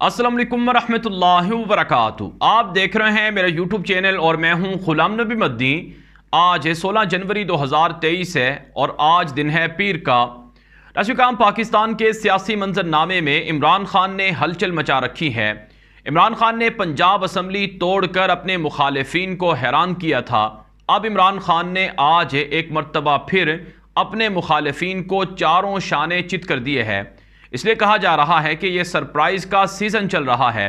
अस्सलाम वालेकुम रहमतुल्लाहि व बरकातुहू। आप देख रहे हैं मेरा यूट्यूब चैनल और मैं हूं गुलाम नबी मद्दी। आज 16 जनवरी 2023 है और आज दिन है पीर का। नाज़रीन, पाकिस्तान के सियासी मंजरनामे में इमरान खान ने हलचल मचा रखी है। इमरान खान ने पंजाब असम्बली तोड़कर अपने मुखालिफिन को हैरान किया था। अब इमरान खान ने आज एक मरतबा फिर अपने मुखालिफिन को चारों शाने चित कर दिए है। इसलिए कहा जा रहा है कि यह सरप्राइज का सीजन चल रहा है।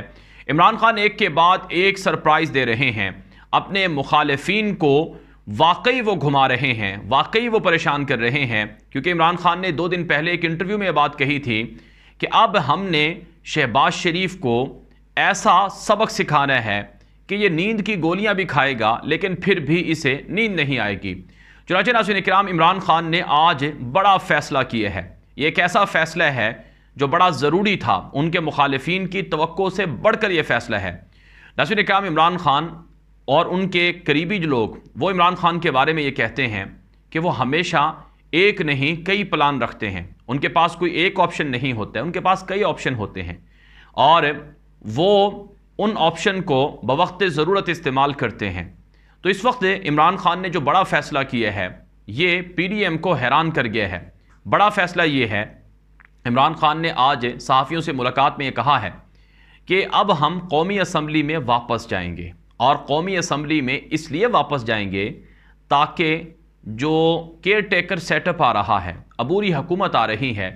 इमरान खान एक के बाद एक सरप्राइज दे रहे हैं अपने मुखालिफिन को। वाकई वो घुमा रहे हैं, वाकई वो परेशान कर रहे हैं, क्योंकि इमरान खान ने 2 दिन पहले एक इंटरव्यू में यह बात कही थी कि अब हमने शहबाज शरीफ को ऐसा सबक सिखाना है कि ये नींद की गोलियां भी खाएगा लेकिन फिर भी इसे नींद नहीं आएगी। चुनांचे नाज़रीन किराम, इमरान खान ने आज बड़ा फैसला किया है। ये एक ऐसा फैसला है जो बड़ा ज़रूरी था, उनके मुखालिफिन की तवक्को से बढ़कर यह फैसला है। नाज़रीन किराम, इमरान खान और उनके करीबी जो लोग वो इमरान खान के बारे में ये कहते हैं कि वो हमेशा एक नहीं कई प्लान रखते हैं। उनके पास कोई एक ऑप्शन नहीं होता है, उनके पास कई ऑप्शन होते हैं और वो उन ऑप्शन को बवक्त ज़रूरत इस्तेमाल करते हैं। तो इस वक्त इमरान खान ने जो बड़ा फ़ैसला किया है ये PDM को हैरान कर गया है। बड़ा फ़ैसला ये है, इमरान खान ने आज सहाफ़ियों से मुलाकात में ये कहा है कि अब हम कौमी असम्बली में वापस जाएंगे और कौमी असम्बली में इसलिए वापस जाएंगे ताकि जो केयर टेकर सेटअप आ रहा है, अबूरी हुकूमत आ रही है,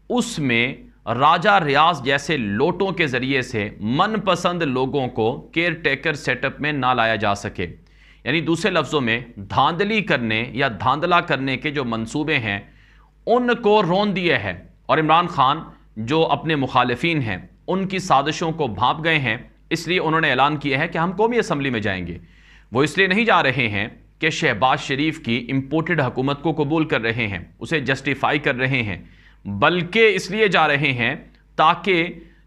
उसमें राजा रियाज जैसे लोटों के ज़रिए से मनपसंद लोगों को केयर टेकर सेटअप में ना लाया जा सके। यानी दूसरे लफ्ज़ों में धांधली करने या धांधला करने के जो मंसूबे हैं उनको रोन दिए है। और इमरान खान जो अपने मुखालिफिन हैं उनकी साजिशों को भांप गए हैं, इसलिए उन्होंने ऐलान किया है कि हम कौमी असम्बली में जाएंगे। वो इसलिए नहीं जा रहे हैं कि शहबाज शरीफ की इम्पोर्टेड हुकूमत को कबूल कर रहे हैं, उसे जस्टिफाई कर रहे हैं, बल्कि इसलिए जा रहे हैं ताकि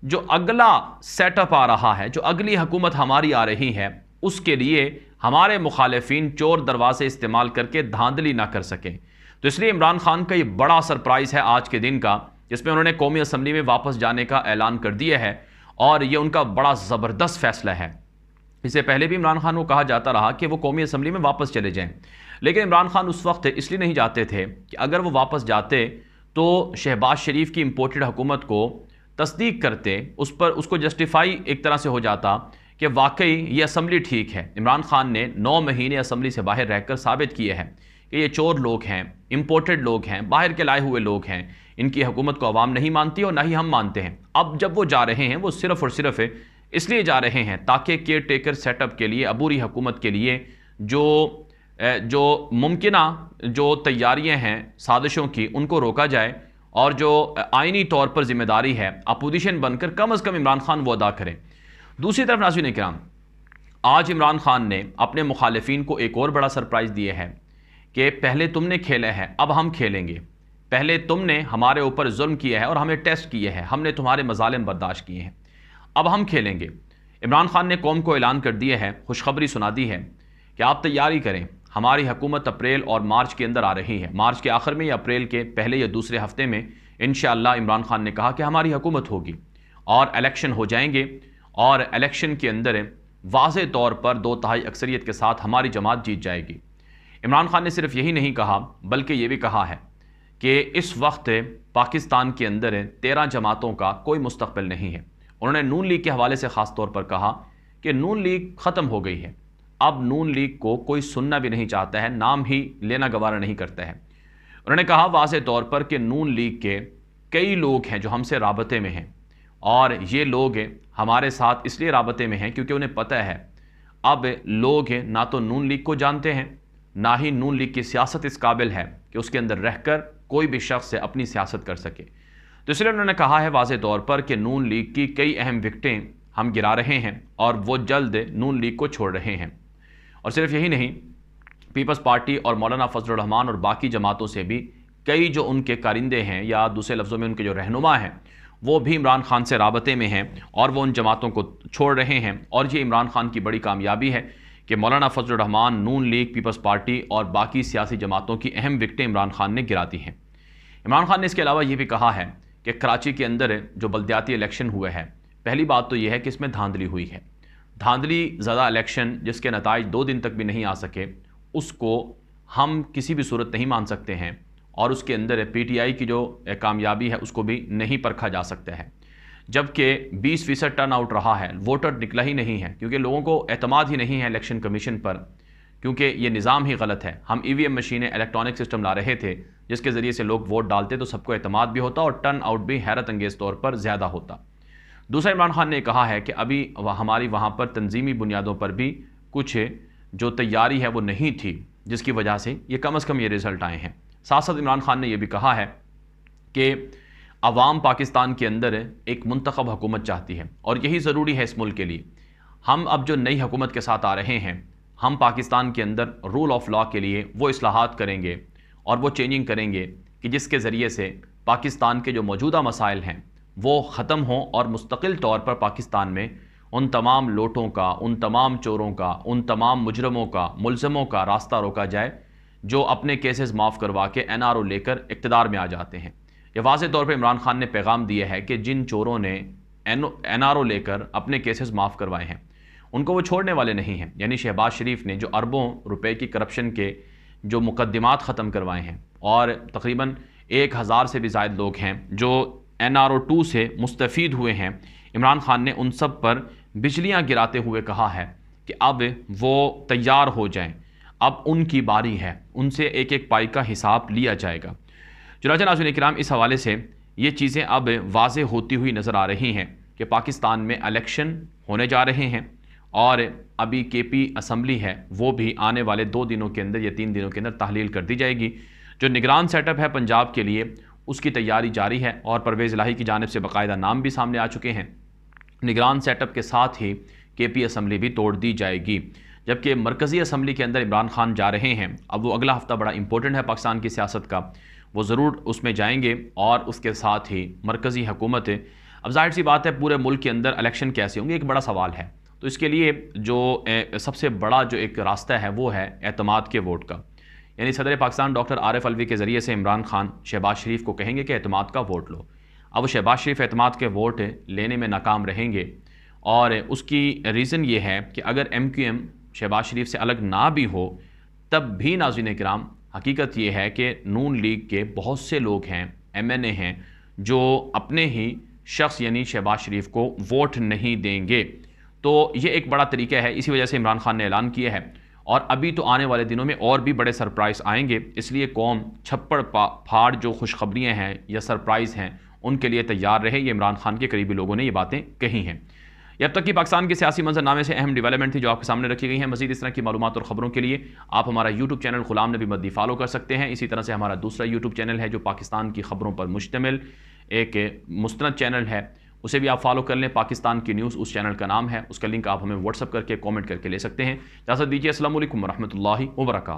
जो अगला सेटअप आ रहा है, जो अगली हुकूमत हमारी आ रही है, उसके लिए हमारे मुखालिफिन चोर दरवाजे इस्तेमाल करके धांधली ना कर सकें। तो इसलिए इमरान खान का ये बड़ा सरप्राइज़ है आज के दिन का, जिसमें उन्होंने कौमी असम्बली में वापस जाने का ऐलान कर दिया है और ये उनका बड़ा ज़बरदस्त फैसला है। इससे पहले भी इमरान खान को कहा जाता रहा कि वो कौमी असम्बली में वापस चले जाएं, लेकिन इमरान खान उस वक्त इसलिए नहीं जाते थे कि अगर वो वापस जाते तो शहबाज शरीफ की इम्पोर्टेड हुकूमत को तस्दीक करते, उस पर उसको जस्टिफाई एक तरह से हो जाता कि वाकई ये असम्बली ठीक है। इमरान खान ने 9 महीने असम्बली से बाहर रहकर साबित किया है कि ये चोर लोग हैं, इम्पोर्टेड लोग हैं, बाहर के लाए हुए लोग हैं, इनकी हुकूमत को अवाम नहीं मानती और ना ही हम मानते हैं। अब जब वो जा रहे हैं वो सिर्फ़ और सिर्फ इसलिए जा रहे हैं ताकि केयर टेकर सेटअप के लिए, अबूरी हुकूमत के लिए जो मुमकिना जो तैयारियां हैं साजिशों की, उनको रोका जाए और जो आइनी तौर पर जिम्मेदारी है अपोजिशन बनकर कम अज़ कम इमरान खान वो अदा करें। दूसरी तरफ नाज़रीन किराम, आज इमरान खान ने अपने मुखालिफिन को एक और बड़ा सरप्राइज़ दिया है कि पहले तुमने खेला है, अब हम खेलेंगे। पहले तुमने हमारे ऊपर जुल्म किया है और हमें टेस्ट किया है, हमने तुम्हारे मज़ालिम बर्दाश्त किए हैं, अब हम खेलेंगे। इमरान खान ने कौम को ऐलान कर दिया है, खुशखबरी सुना दी है कि आप तैयारी करें, हमारी हुकूमत अप्रैल और मार्च के अंदर आ रही है। मार्च के आखिर में या अप्रैल के पहले या दूसरे हफ्ते में इंशाअल्लाह इमरान खान ने कहा कि हमारी हुकूमत होगी और इलेक्शन हो जाएंगे और इलेक्शन के अंदर वाज़े तौर पर 2/3 अक्सरियत के साथ हमारी जमात जीत जाएगी। इमरान खान ने सिर्फ यही नहीं कहा बल्कि ये भी कहा है कि इस वक्त पाकिस्तान के अंदर 13 जमातों का कोई मुस्तक़बिल नहीं है। उन्होंने नून लीग के हवाले से ख़ास तौर पर कहा कि नून लीग ख़त्म हो गई है, अब नून लीग को कोई सुनना भी नहीं चाहता है, नाम ही लेना गवारा नहीं करता है। उन्होंने कहा वाज़े तौर पर कि नून लीग के कई लोग हैं जो हमसे राबते में हैं और ये लोग हमारे साथ इसलिए राबते में हैं क्योंकि उन्हें पता है अब लोग ना तो नून लीग को जानते हैं, ना ही नून लीग की सियासत इस काबिल है कि उसके अंदर रहकर कोई भी शख्स अपनी सियासत कर सके। तो इसलिए उन्होंने कहा है वाज़े तौर पर कि नून लीग की कई अहम विकटें हम गिरा रहे हैं और वो जल्द नून लीग को छोड़ रहे हैं। और सिर्फ यही नहीं, पीपल्स पार्टी और मौलाना फजल रहमान और बाकी जमातों से भी कई जो उनके कारिंदे हैं या दूसरे लफ्ज़ों में उनके जो रहनुमा हैं वो भी इमरान खान से राबते में हैं और वो उन जमातों को छोड़ रहे हैं। और ये इमरान खान की बड़ी कामयाबी है कि मौलाना फजल रहमान, नून लीग, पीपल्स पार्टी और बाकी सियासी जमातों की अहम विकटें इमरान खान ने गिरा दी हैं। इमरान खान ने इसके अलावा ये भी कहा है कि कराची के अंदर जो बल्दियाती इलेक्शन हुए हैं پہلی بات تو یہ ہے کہ اس میں دھاندلی ہوئی ہے، دھاندلی زدہ الیکشن جس کے نتائج 2 دن تک بھی نہیں آ سکے، اس کو ہم کسی بھی صورت نہیں مان سکتے ہیں، اور اس کے اندر پی ٹی آئی کی جو کامیابی ہے اس کو بھی نہیں پرکھا جا سکتا ہے، جبکہ 20% ٹرن آؤٹ رہا ہے، ووٹر نکلا ہی نہیں ہے، کیونکہ لوگوں کو اعتماد ہی نہیں ہے الیکشن کمیشن پر، کیونکہ یہ نظام ہی غلط ہے۔ ہم ای وی ایم مشینیں الیکٹرانک سسٹم لا رہے تھے جس کے ذریعے سے لوگ ووٹ ڈالتے تو سب کو اعتماد بھی ہوتا اور ٹرن آؤٹ بھی حیرت انگیز طور پر زیادہ ہوتا۔ دوسرا، عمران خان نے کہا ہے کہ ابھی ہماری وہاں پر تنظیمی بنیادوں پر بھی کچھ جو تیاری ہے وہ نہیں تھی، جس کی وجہ سے یہ کم از کم یہ رزلٹ آئے ہیں۔ ساتھ ساتھ عمران خان نے یہ بھی کہا ہے کہ عوام پاکستان کے اندر ایک منتخب حکومت چاہتی ہے، اور یہی ضروری ہے اس ملک کے لیے۔ ہم اب جو نئی حکومت کے ساتھ آ رہے ہیں، ہم پاکستان کے اندر رول آف لاء کے لیے وہ اصلاحات کریں گے اور وہ چینجنگ کریں گے کہ جس کے ذریعے سے پاکستان کے جو موجودہ مسائل ہیں وہ ختم ہوں، اور مستقل طور پر پاکستان میں ان تمام لوٹوں کا، ان تمام چوروں کا، ان تمام مجرموں کا، ملزموں کا راستہ روکا جائے جو اپنے کیسز معاف کروا کے این آر او لے کر اقتدار میں آ جاتے ہیں۔ یہ واضح طور پہ عمران خان نے پیغام دیا ہے کہ جن چوروں نے این آر او لے کر اپنے کیسز معاف کروائے ہیں ان کو وہ چھوڑنے والے نہیں ہیں، یعنی شہباز شریف نے جو اربوں روپے کی کرپشن کے جو مقدمات ختم کروائے ہیں، اور تقریباً 1000 سے بھی زائد لوگ ہیں جو این آر او 2 سے مستفید ہوئے ہیں، عمران خان نے ان سب پر بجلیاں گراتے ہوئے کہا ہے کہ اب وہ تیار ہو جائیں، اب ان کی باری ہے، ان سے ایک ایک پائی کا حساب لیا جائے گا۔ چنانچہ ناظرین کرام، اس حوالے سے یہ چیزیں اب واضح ہوتی ہوئی نظر آ رہی ہیں کہ پاکستان میں الیکشن ہونے جا رہے ہیں، اور ابھی کے پی اسمبلی ہے وہ بھی آنے والے 2 دنوں کے اندر یا 3 دنوں کے اندر تحلیل کر دی جائے گی۔ جو نگران سیٹ اپ ہے پنجاب کے لیے اس کی تیاری جاری ہے، اور پرویز الہی کی جانب سے باقاعدہ نام بھی سامنے آ چکے ہیں۔ نگران سیٹ اپ کے ساتھ ہی کے پی اسمبلی بھی توڑ دی جائے گی، جبکہ مرکزی اسمبلی کے اندر عمران خان جا رہے ہیں۔ اب وہ اگلا ہفتہ بڑا امپورٹنٹ ہے پاکستان کی سیاست کا، وہ ضرور اس میں جائیں گے، اور اس کے ساتھ ہی مرکزی حکومت۔ اب ظاہر سی بات ہے پورے ملک کے اندر الیکشن کیسے ہوں گے، ایک بڑا سوال ہے، تو اس کے لیے جو سب سے بڑا جو ایک راستہ ہے وہ ہے اعتماد کے ووٹ کا، یعنی صدر پاکستان ڈاکٹر عارف الوی کے ذریعے سے عمران خان شہباز شریف کو کہیں گے کہ اعتماد کا ووٹ لو۔ اب شہباز شریف اعتماد کے ووٹ لینے میں ناکام رہیں گے، اور اس کی ریزن یہ ہے کہ اگر ایم کیو ایم شہباز شریف سے الگ نہ بھی ہو تب بھی ناظرین کرام حقیقت یہ ہے کہ نون لیگ کے بہت سے لوگ ہیں، ایم این اے ہیں، جو اپنے ہی شخص یعنی شہباز شریف کو ووٹ نہیں دیں گے۔ تو یہ ایک بڑا طریقہ ہے، اسی وجہ سے عمران خان نے اعلان کیا ہے، اور ابھی تو آنے والے دنوں میں اور بھی بڑے سرپرائز آئیں گے، اس لیے قوم چھپڑ پھاڑ جو خوشخبریاں ہیں یا سرپرائز ہیں ان کے لیے تیار رہے۔ یہ عمران خان کے قریبی لوگوں نے یہ باتیں کہی ہیں۔ یہ اب تک کی پاکستان کے سیاسی منظرنامے سے اہم ڈیولپمنٹ تھی جو آپ کے سامنے رکھی گئی ہیں۔ مزید اس طرح کی معلومات اور خبروں کے لیے آپ ہمارا یوٹیوب چینل غلام نبی مدنی فالو کر سکتے ہیں۔ اسی طرح سے ہمارا دوسرا یوٹیوب چینل ہے جو پاکستان کی خبروں پر مشتمل ایک مستند چینل ہے، اسے بھی آپ فالو کر لیں، پاکستان کی نیوز اس چینل کا نام ہے، اس کا لنک آپ ہمیں واٹس ایپ کر کے کامنٹ کر کے لے سکتے ہیں۔ اجازت دیجیے، السلام علیکم ورحمۃ اللہ وبرکاتہ۔